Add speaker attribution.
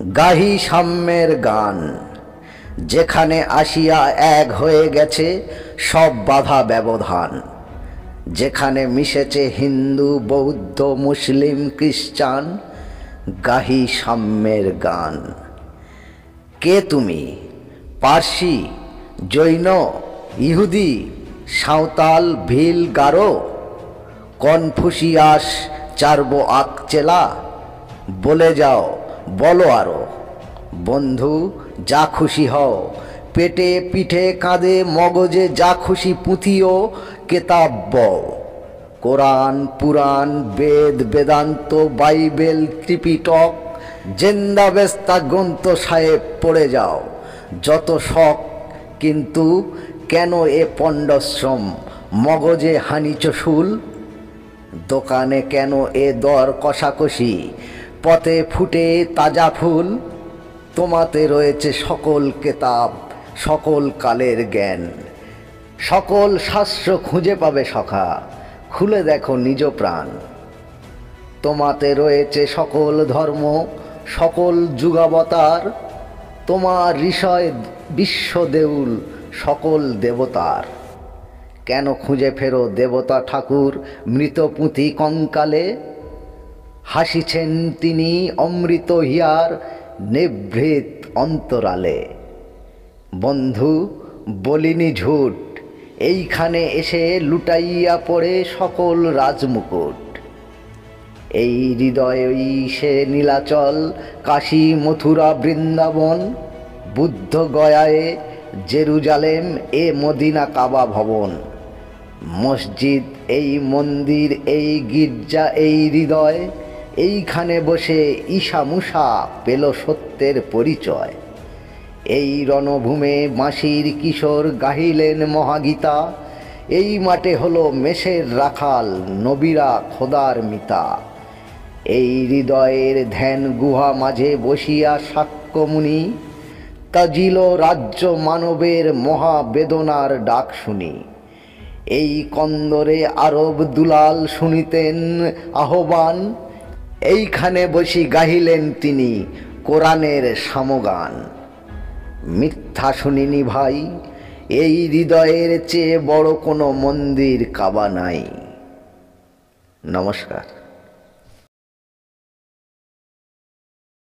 Speaker 1: গাহি সাম্যের গান, যেখানে আসিয়া এক হয়ে গেছে সব বাধা ব্যবধান, যেখানে মিশেছে হিন্দু বৌদ্ধ মুসলিম খ্রিস্টান। গাহি সাম্যের গান। কে তুমি? পার্সি, জৈন, ইহুদি, সাঁওতাল, ভিল, গারো, কনফুসিয়াস, চার্বো আকচেলা? বলে যাও, বলো আরো। বন্ধু, যা খুশি হও, পেটে পিঠে কাঁধে মগজে যা খুশি পুঁথিও কেতাব বও। কোরআন, পুরাণ, বেদ, বেদান্ত, বাইবেল, ত্রিপিটক, জেন্দাবেস্তা গ্রন্থ সাহেব পড়ে যাও যত শখ। কিন্তু কেন এ পণ্ডশ্রম, মগজে হানিচ শুল? দোকানে কেন এ দর কষাকষি, পথে ফুটে তাজা ফুল? তোমাতে রয়েছে সকল কেতাব, সকল কালের জ্ঞান, সকল শাস্ত্র খুঁজে পাবে সখা, খুলে দেখো নিজ প্রাণ। তোমাতে রয়েছে সকল ধর্ম, সকল যুগাবতার, তোমার হৃদয় বিশ্বদেউল সকল দেবতার। কেন খুঁজে ফেরো দেবতা ঠাকুর মৃত পুঁথি কঙ্কালে? হাসিছেন তিনি অমৃত হিয়ার নিভৃত অন্তরালে। বন্ধু, বলিনি ঝুট, এইখানে এসে লুটাইয়া পড়ে সকল রাজমুকুট। এই হৃদয়ই সে নীলাচল, কাশী, মথুরা, বৃন্দাবন, বুদ্ধ গয়ায়, জেরুজালেম, এ মদিনা কাবা ভবন। মসজিদ, এই মন্দির, এই গির্জা, এই হৃদয়, এইখানে বসে ঈশা মুসা পেল সত্যের পরিচয়। এই রণভূমে বাঁশির কিশোর গাহিলেন মহাগীতা, এই মাঠে হলো মেষের রাখাল, নবীরা খোদার মিতা। এই হৃদয়ের ধ্যান গুহা মাঝে বসিয়া সাক্ষ্যমুনি, তাজিল রাজ্য মানবের মহাবেদনার ডাক শুনি। এই কন্দরে আরব দুলাল শুনিতেন আহ্বান, এইখানে বসি গাহিলেন তিনি কোরআনের সামগান। মিথ্যা শুনিনি ভাই, এই হৃদয়ের চেয়ে বড় কোনো মন্দির কাবা নাই। নমস্কার।